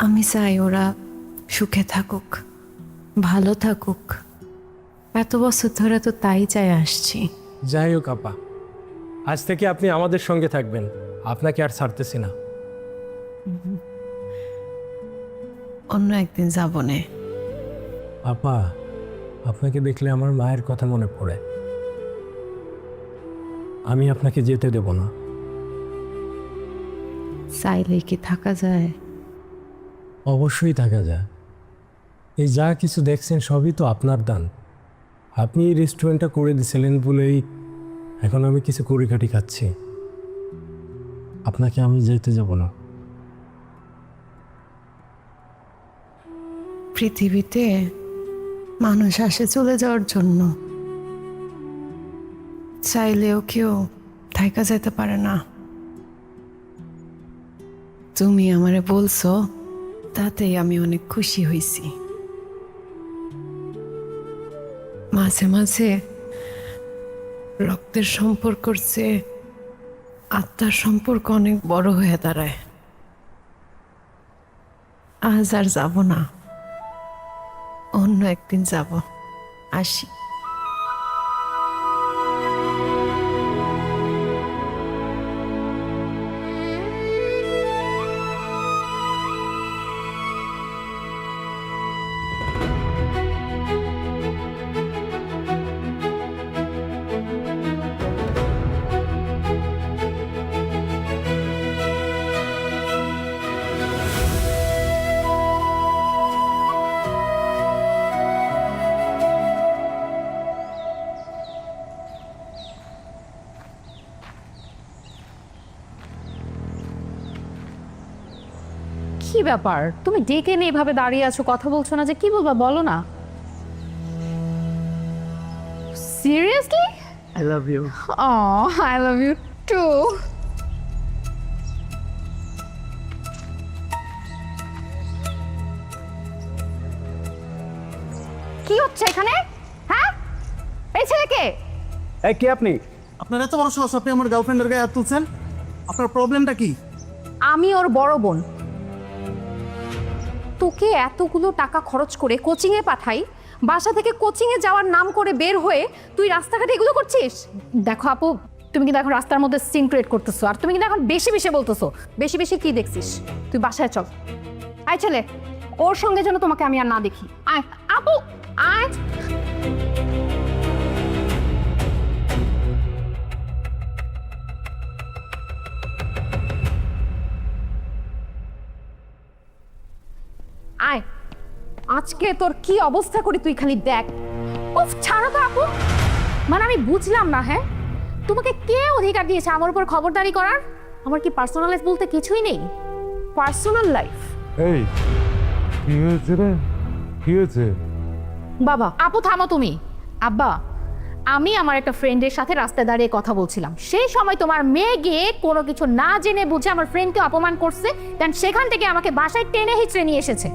Speaker 3: আমি চাই ওরা সুখে থাকুক, ভালো থাকুক। এত বছর ধরে তো তাই চাই আসছি।
Speaker 13: যাই হোক আপা, আজ থেকে আপনি আমাদের সঙ্গে থাকবেন, আপনাকে আর ছাড়তেছি না।
Speaker 3: অন্য একদিন যাব নে।
Speaker 13: আপা, আপনাকে দেখলে আমার মায়ের কথা মনে পড়ে। আমি আপনাকে যেতে দেব না।
Speaker 3: চাইলে কি থাকা যায়?
Speaker 13: অবশ্যই থাকা যায়। এই যা কিছু দেখছেন সবই তো আপনার দান। আপনি এই রেস্টুরেন্টটা করে দিয়েছিলেন বলেই এখন আমি কিছু কড়িকাঠি খাচ্ছি। আপনাকে আমি যেতে যাব না।
Speaker 3: পৃথিবীতে মানুষ আসে চলে যাওয়ার জন্য, চাইলেও কেউ থাইকা যেতে পারে না। তুমি আমারে বলছো, তাতেই আমি অনেক খুশি হয়েছি। মাঝে মাঝে রক্তের সম্পর্কর চেয়ে আত্মার সম্পর্ক অনেক বড় হয়ে দাঁড়ায়। আজ আর যাব না, অন্য একদিন যাব। আসি।
Speaker 7: কি ব্যাপার, তুমি ডেকে নিয়ে এভাবে দাঁড়িয়ে আছো, কথা বলছো না যে? কি বলবা বলো না। Seriously?
Speaker 11: I love you.
Speaker 7: I love you too. কি হচ্ছে এখানে? হ্যাঁ, এই ছেলেকে?
Speaker 11: এই কে আপনি? আপনার এত বড় সাহস, আপনি আমার গার্লফ্রেন্ডের গায়ে হাত তুলছেন? আপনার প্রবলেমটা কি?
Speaker 10: আমি ওর বড় বোন। তোকে এতগুলো টাকা খরচ করে কোচিংয়ে পাঠাই, বাসা থেকে কোচিংয়ে যাওয়ার নাম করে বের হয়ে তুই রাস্তাঘাটে এগুলো করছিস?
Speaker 7: দেখো আপু, তুমি কিন্তু এখন রাস্তার মধ্যে সিন ক্রিয়েট করতেছো, আর তুমি কিন্তু এখন বেশি বেশি বলতেছো।
Speaker 10: বেশি বেশি কি দেখছিস? তুই বাসায় চল। আয় ছেলে, ওর সঙ্গে যেন তোমাকে আমি আর না দেখি। আয় আপু, আয়। আয়, আজকে তোর কি অবস্থা করি তুই খালি দেখ।
Speaker 7: উফ, ছাড়ো তো আপু। মানে আমি বুঝলাম না, হ্যাঁ তোমাকে কে অধিকার দিয়েছে আমার উপর খবরদারি করার? আমার কি পার্সোনাল লাইফ বলতে কিছুই নেই?
Speaker 10: Personal life?
Speaker 5: এই কি হয়েছে রে? কি হয়েছে?
Speaker 10: বাবা,
Speaker 7: আপু থামো তুমি। আব্বা, আমি আমার একটা ফ্রেন্ডের সাথে রাস্তায় দাঁড়িয়ে কথা বলছিলাম, সেই সময় তোমার মেয়ে গিয়ে কোনো কিছু না জেনে বুঝে আমার ফ্রেন্ডকে অপমান করছে, দেন সেখান থেকে আমাকে বাসায় টেনে হিচড়ে নিয়ে এসেছে।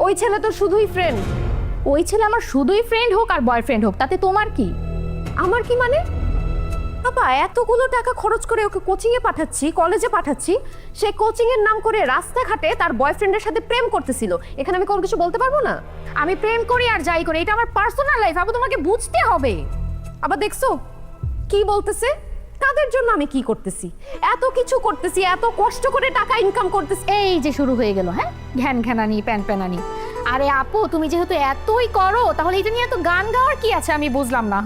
Speaker 10: ওই ছেলে তো শুধুই ফ্রেন্ড।
Speaker 7: ওই ছেলে আমার শুধুই ফ্রেন্ড হোক আর বয়ফ্রেন্ড হোক, তাতে তোমার কি?
Speaker 10: আমার কি মানে? বাবা, এতগুলো টাকা খরচ করে ওকে কোচিংয়ে পাঠাচ্ছি, কলেজে পাঠাচ্ছি, সে কোচিংয়ের নাম করে রাস্তাঘাটে তার বয়ফ্রেন্ডের সাথে প্রেম করতেছিল। এখানে আমি কোনো কিছু বলতে পারবো না?
Speaker 7: আমি প্রেম করি আর যাই করি, এটা আমার পার্সোনাল লাইফ, আপু তোমাকে বুঝতে হবে।
Speaker 10: আবার দেখছো কি বলতেছে? কাদের জন্য আমি কি করতেছি? এত কিছু করতেছি, এত কষ্ট করে টাকা ইনকাম করতেছি।
Speaker 7: এই যে শুরু হয়ে গেল, হ্যাঁ ঘ্যান ঘ্যানানি প্যান প্যানানি। আরে আপু, তুমি যেহেতু এতই করো, তাহলে এটা নিয়ে এত গান গাওয়ার কি আছে আমি বুঝলাম না।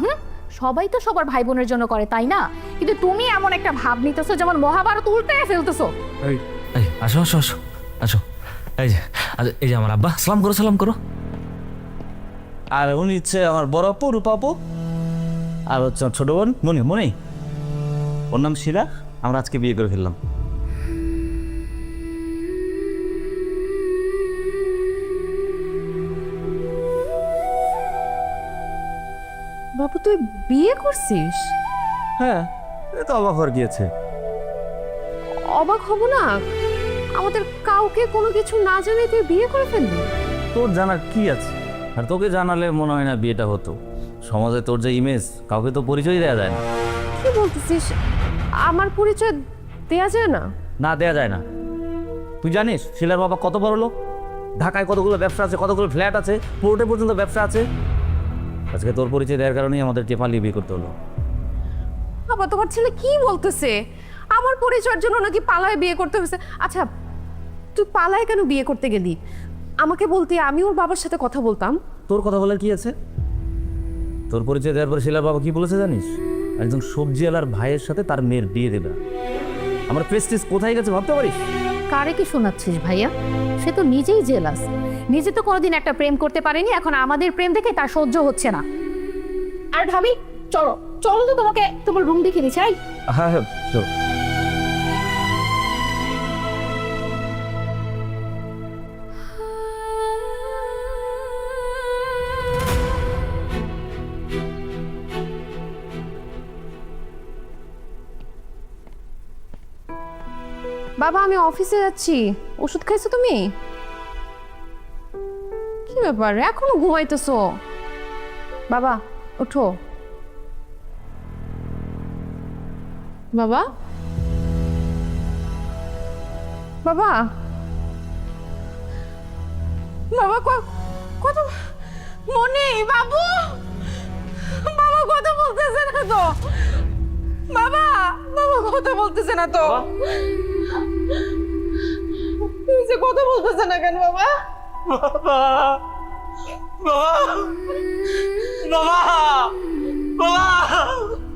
Speaker 7: সবাই তো সবার ভাই বোনের জন্য করে, তাই না? কিন্তু তুমি এমন একটা ভাব নিতেছো যেমন মহাভারত উল্টে ফেলতেছো।
Speaker 14: এই আসো আসো আসো আসো। এই যে এই যে আমার আব্বা, সালাম করো সালাম করো।
Speaker 8: আর উনি হচ্ছে আমার বড় আপু রূপা আপু, আর হচ্ছে আমার ছোট বোন মনি। মনি, ওর নাম শিরা। আমরা আজকে বিয়ে করে ফেললাম।
Speaker 10: বাবু, তুই বিয়ে করছিস?
Speaker 8: হ্যাঁ, এ তো অবাক হয়ে গিয়েছে।
Speaker 10: অবাক হব না? আমাদের কাউকে কোনো কিছু না জানিয়ে তুই বিয়ে করে ফেললি?
Speaker 8: তোর জানার কি আছে? আর তোকে জানালে মনে হয় না বিয়েটা হতো। সমাজে তোর যে ইমেজ, কাউকে তো পরিচয় দেওয়া যায় না।
Speaker 10: কি বলতেছিস? আমার পরিচয় দেয়া যায় না?
Speaker 8: না, দেয়া যায় না। তুই জানিস শিলার বাবা কত বড় লোক? ঢাকায় কতগুলো ব্যবসা আছে, কতগুলো ফ্ল্যাট আছে, পোর্টে পর্যন্ত ব্যবসা আছে। আজকে তোর পরিচয় দেওয়ার কারণেই আমাদেরকে পালিয়ে বিয়ে করতে হলো।
Speaker 10: বাবা, তোমার ছেলে কি বলতেছে? আমার পরিচয়ের জন্য নাকি পালায় বিয়ে করতে হয়েছে? আচ্ছা, তুই পালায় কেন বিয়ে করতে গেলি? আমাকে বলতে, আমি ওর বাবার সাথে কথা বলতাম।
Speaker 8: তোর কথা বলার কি আছে? তোর পরিচয় দেওয়ার পরে শিলার বাবা কি বলেছে জানিস? একজন সবজিওয়ালার ভাইয়ের সাথে তার মেয়ের বিয়ে দেবে। আমার প্রেস্টিজ কোথায় গেছে ভাবতে পারিস?
Speaker 7: কারে কি শোনাচ্ছিস ভাইয়া? সে তো নিজেই জেলাস, নিজে তো কোনোদিন একটা প্রেম করতে পারেনি, এখন আমাদের প্রেম দেখে তার সহ্য হচ্ছে না। আর ভাবি, চলো চলো তো তোমাকে তোমার রুম দেখিয়ে দিচ্ছি।
Speaker 8: হ্যাঁ হ্যাঁ, চল।
Speaker 10: বাবা, আমি অফিসে যাচ্ছি। ওষুধ খাইছো তুমি? কি ব্যাপার, এখনো ঘুমাইতেছো? বাবা ওঠো। বাবা, বাবা, বাবা, কত মনে বাবু, বাবা কথা বলতেছে না তো? বাবা, বাবা কথা বলতেছে না তো? কথা বলতেছে না কেন বাবা? বাবা, বাবা, বাবা,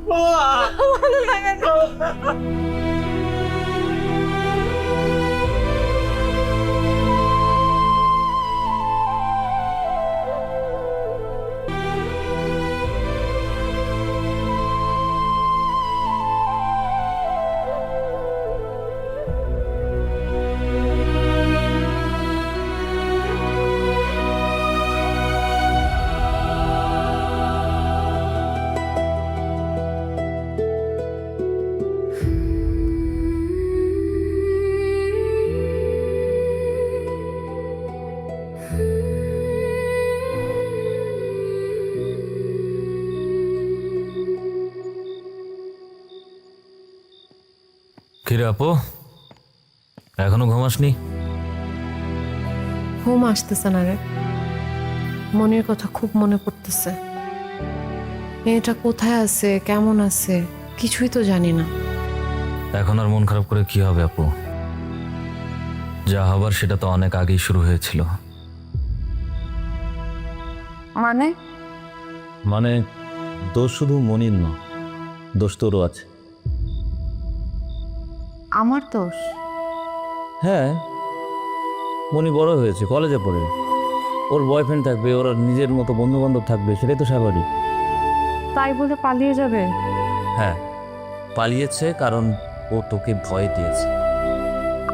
Speaker 10: বাবা, ভালো লাগে না।
Speaker 14: কিরে আপু, এখনো ঘুমাসনি?
Speaker 4: ঘুম আসতেছে না রে, মনের কথা খুব মনে পড়তেছে। মেয়েটা কোথায় আছে, কেমন আছে, কিছুই তো জানি না।
Speaker 14: এখন আর মন খারাপ করে কি হবে আপু? যা হবার সেটা তো অনেক আগেই শুরু হয়েছিল।
Speaker 8: মানে দোষ শুধু মনির না, দোষ তোরও আছে।
Speaker 10: আমার দোষ?
Speaker 8: হ্যাঁ, মনি বড় হয়েছে, কলেজে পড়ে, ওর বয়ফ্রেন্ড থাকবে, ওর নিজের মতো বন্ধু বান্ধব থাকবে, সেটাই তো স্বাভাবিক।
Speaker 10: তাই বলে পালিয়ে যাবে?
Speaker 8: হ্যাঁ, পালিয়েছে কারণ ও তোকে ভয় দিয়েছে।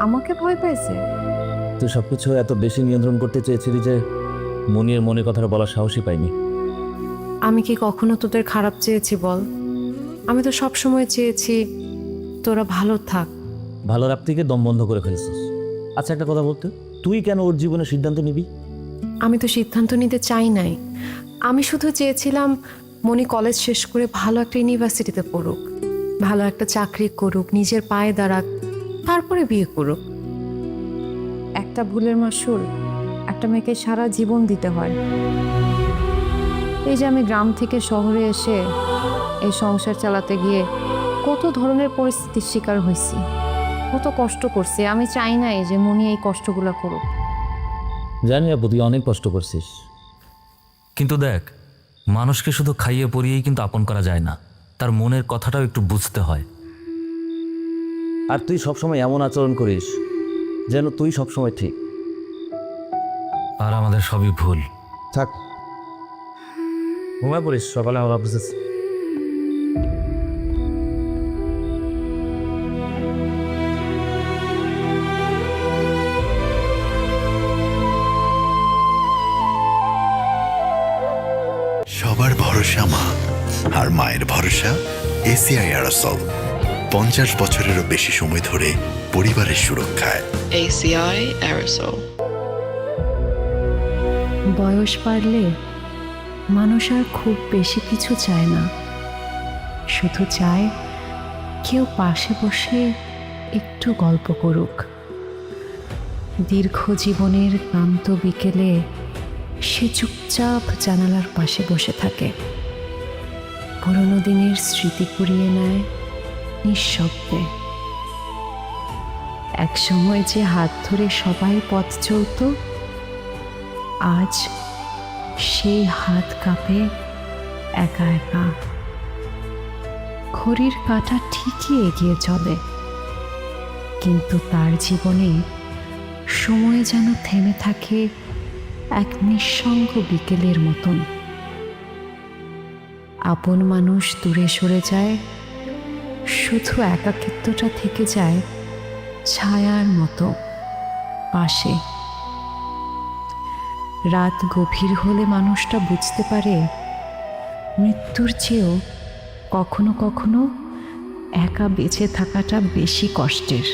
Speaker 10: আমাকে ভয় পেয়েছে?
Speaker 8: তুই সবকিছু এত বেশি নিয়ন্ত্রণ করতে চেয়েছিলি যে মনির মনের কথাটা বলার সাহসই পাইনি।
Speaker 4: আমি কি কখনো তোদের খারাপ চেয়েছি বল? আমি তো সব সময় চেয়েছি তোরা ভালো থাক।
Speaker 8: ভালো রাখ থেকে দম বন্ধ করে ফেলছিস। আচ্ছা, একটা কথা বলতে, তুই কেন ওর জীবনে সিদ্ধান্ত নিবি?
Speaker 4: আমি তো সিদ্ধান্ত নিতে চাই নাই, আমি শুধু চেয়েছিলাম মনি কলেজ শেষ করে ভালো একটা ইউনিভার্সিটিতে পড়ুক, ভালো একটা চাকরি করুক, নিজের পায়ে দাঁড়াক, তারপরে বিয়ে করুক।
Speaker 10: একটা ভুলের মাসুল একটা মেয়েকে সারা জীবন দিতে হয়। এই যে আমি গ্রাম থেকে শহরে এসে এই সংসার চালাতে গিয়ে কত ধরনের পরিস্থিতির শিকার হয়েছি, কত কষ্ট করছি। আমি চাই নাই যে মনি এই কষ্টগুলো করুক।
Speaker 8: জানি আপু, তুই অনেক কষ্ট করছিস,
Speaker 14: কিন্তু দেখ, মানুষকে শুধু খাইয়ে পরিয়েই কিন্তু আপন করা যায় না, তার মনের কথাটাও একটু বুঝতে হয়।
Speaker 8: আর তুই সবসময় এমন আচরণ করিস যেন তুই সবসময় ঠিক।
Speaker 14: আর আমাদের সবই ভুল।
Speaker 8: থাক, ঘুমায় পড়িস, সকালে আমার অফিস আছে।
Speaker 1: সবার ভরসা মা, আর মায়ের ভরসা এসিআই এরোসল। 50 বছরেরও বেশি সময় ধরে পরিবারের সুরক্ষায়।
Speaker 2: ACI Aerosol.
Speaker 3: বয়স বাড়লে মানুষ আর খুব বেশি কিছু চায় না, শুধু চায় কেউ পাশে বসে একটু গল্প করুক। দীর্ঘ জীবনের ক্লান্ত বিকেলে সে চুপচাপ জানালার পাশে বসে থাকে, পুরনো দিনের স্মৃতি কুড়িয়ে নেয় নিঃশব্দে। একসময় যে হাত ধরে সবাই পথ চলত, আজ সেই হাত কাঁপে একা একা। ঘড়ির কাঁটা ঠিকই এগিয়ে চলে, কিন্তু তার জীবনে সময় যেন থেমে থাকে এক নিঃসঙ্গ বিকেলের মতন। আপন মানুষ দূরে সরে যায়, শুধু একাকিত্বটা থেকে যায় ছায়ার মতো পাশে। রাত গভীর হলে মানুষটা বুঝতে পারে মৃত্যুর চেয়েও কখনো কখনো একা বেঁচে থাকাটা বেশি কষ্টের।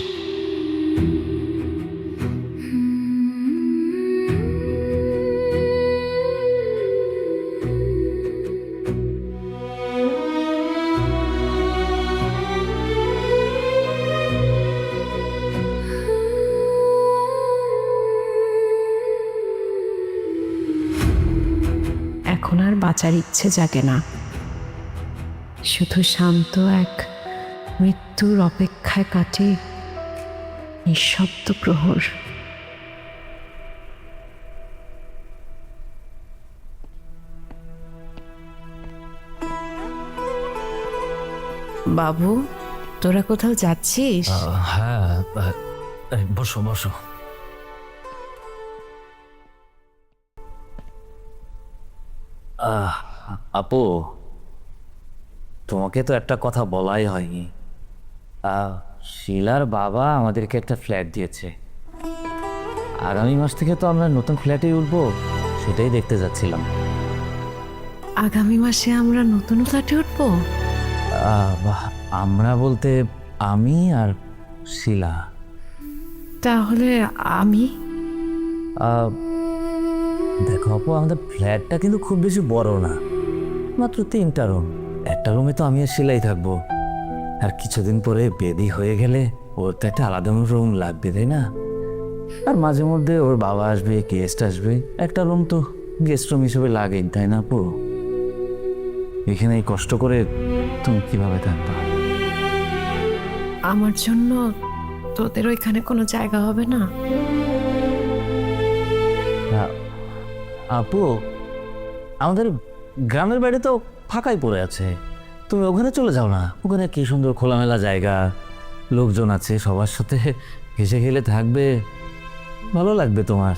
Speaker 3: এখন আর বাঁচার ইচ্ছে জাগে না, শুধু শান্ত এক মৃত্যুর অপেক্ষায় কাটে নিঃশব্দ প্রহর। বাবু, তোরা কোথাও যাচ্ছিস?
Speaker 14: হ্যাঁ, বসো বসো।
Speaker 8: আপু, তোমাকে তো একটা কথা বলাই হয়নি। শিলার বাবা আমাদেরকে একটা ফ্ল্যাট দিয়েছে। আগামী মাস থেকে তো আমরা নতুন ফ্ল্যাটেই উঠবো, সেটাই দেখতে যাচ্ছিলাম।
Speaker 4: আগামী মাসে আমরা নতুন ফ্ল্যাটে উঠবো?
Speaker 8: আমরা বলতে আমি আর শিলা।
Speaker 4: তাহলে আমি?
Speaker 8: দেখো আপু, আমাদের ফ্ল্যাটটা কিন্তু খুব বেশি বড় না, মাত্র 3টা রুম। একটা রুমে তো আমি আর শিলাই থাকবো, আর কিছুদিন পরে বেদি হয়ে গেলে ওর তো একটা আলাদা রুম লাগবে, তাই না? আর মাঝে মধ্যে ওর বাবা আসবে, গেস্ট আসবে, একটা রুম তো গেস্ট রুম হিসেবে লাগেই, তাই না আপু? এখানে এই কষ্ট করে তুমি কিভাবে থাকবা?
Speaker 4: আমার জন্য তোদের ওইখানে কোনো জায়গা হবে না?
Speaker 8: আপু, আমাদের গ্রামের বাড়ি তো ফাঁকাই পড়ে আছে, তুমি ওখানে চলে যাও না। ওখানে কি সুন্দর খোলামেলা জায়গা, লোকজন আছে, সবার সাথে হেসে খেলে থাকবে, ভালো লাগবে তোমার।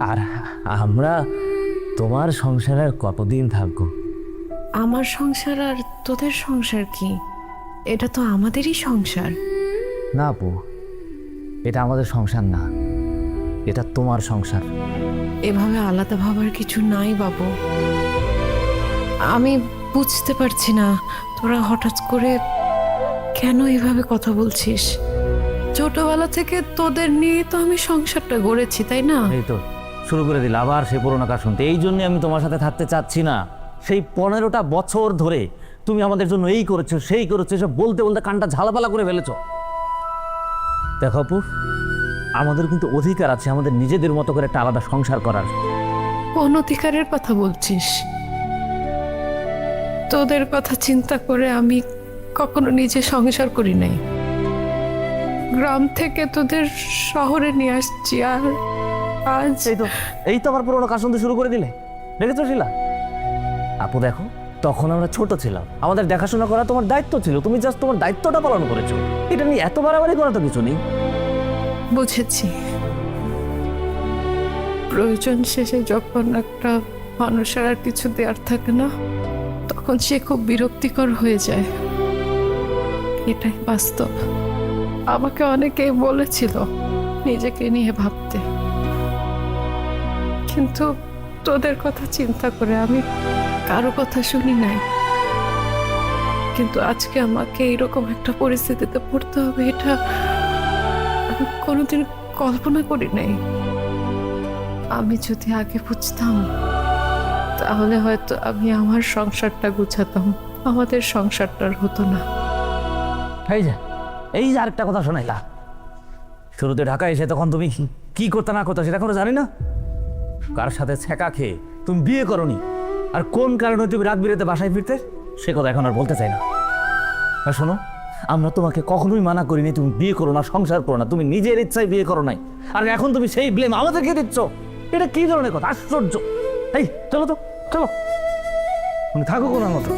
Speaker 8: আর আমরা তোমার সংসারে আর কতদিন থাকবো?
Speaker 4: আমার সংসার আর তোদের সংসার কি? এটা তো আমাদেরই সংসার।
Speaker 8: না আপু, এটা আমাদের সংসার না, এটা তোমার সংসার।
Speaker 4: এভাবে আলাদা ভাবার কিছু নাই বাবু। আমি বুঝতে পারছি না তোরা হঠাৎ করে কেন এভাবে কথা বলছিস। ছোটবেলা থেকে তোদের নিয়ে তো আমি সংসারটা গড়েছি, তাই না?
Speaker 8: এই তো শুরু করে দিল আবার সেই পুরোনো কাজ শুনতে। এই জন্যই আমি তোমার সাথে থাকতে চাচ্ছি না। সেই 15টা বছর ধরে তুমি আমাদের জন্য এই করেছো, সেই করেছো, এসব বলতে বলতে কানটা ঝালাপালা করে ফেলেছো। দেখো আপু, আমাদের কিন্তু অধিকার আছে আমাদের নিজেদের মতো করে একটা আলাদা সংসার করার।
Speaker 4: কোন অধিকারের কথা বলছিস? তোদের কথা চিন্তা করে আমি কখনো নিজে সংসার করি নাই। গ্রাম থেকে তোদের শহরে নিয়ে আসছি, আর আজ
Speaker 8: এই তো আমার পুরোনো কাজ শুনতে শুরু করে দিলে। দেখেছো শিলা? আপু দেখো, তখন আমরা ছোট ছিলাম, আমাদের দেখাশোনা করা তোমার দায়িত্ব ছিল, তুমি জাস্ট তোমার দায়িত্বটা পালন করেছো। এটা নিয়ে এত বাড়াবাড়ি করা তো কিছু নেই।
Speaker 4: বুঝেছি, প্রয়োজন শেষে যখন একটা মানুষের আর কিছু দেওয়ার থাকে না, তখন সে খুব বিরক্তিকর হয়ে যায়। এটাই বাস্তব। আমাকে অনেকেই বলেছিল নিজেকে নিয়ে ভাবতে, কিন্তু তোদের কথা চিন্তা করে আমি কারো কথা শুনি নাই। কিন্তু আজকে আমাকে এইরকম একটা পরিস্থিতিতে পড়তে হবে, এটা আমি কোনোদিন কল্পনা করি নাই। আমি যদি আগে বুঝতাম, তাহলে হয়তো আমি আমার সংসারটা গুছাতাম, আমাদের সংসারটার হতো না।
Speaker 8: এই যে আরেকটা কথা শোনাইলা, শুরুতে ঢাকায় এসে তখন তুমি কি করতে না করতে সেটা কোনো জানি না। কার সাথে ছ্যাঁকা খেয়ে তুমি বিয়ে করনি, আর কোন কারণে তুমি রাত বিরেতে বাসায় ফিরতে, সে কথা এখন আর বলতে চাই না। আর শোনো, আমরা তোমাকে কখনোই মানা করিনি তুমি বিয়ে করো না, সংসার করো না, তুমি নিজের ইচ্ছায় বিয়ে করো নাই, আর এখন তুমি সেই ব্লেম আমাদেরকে দিচ্ছ। এটা কি ধরনের কথা? আশ্চর্য। এই চলো তো, চলো, থাকো কোন মতো।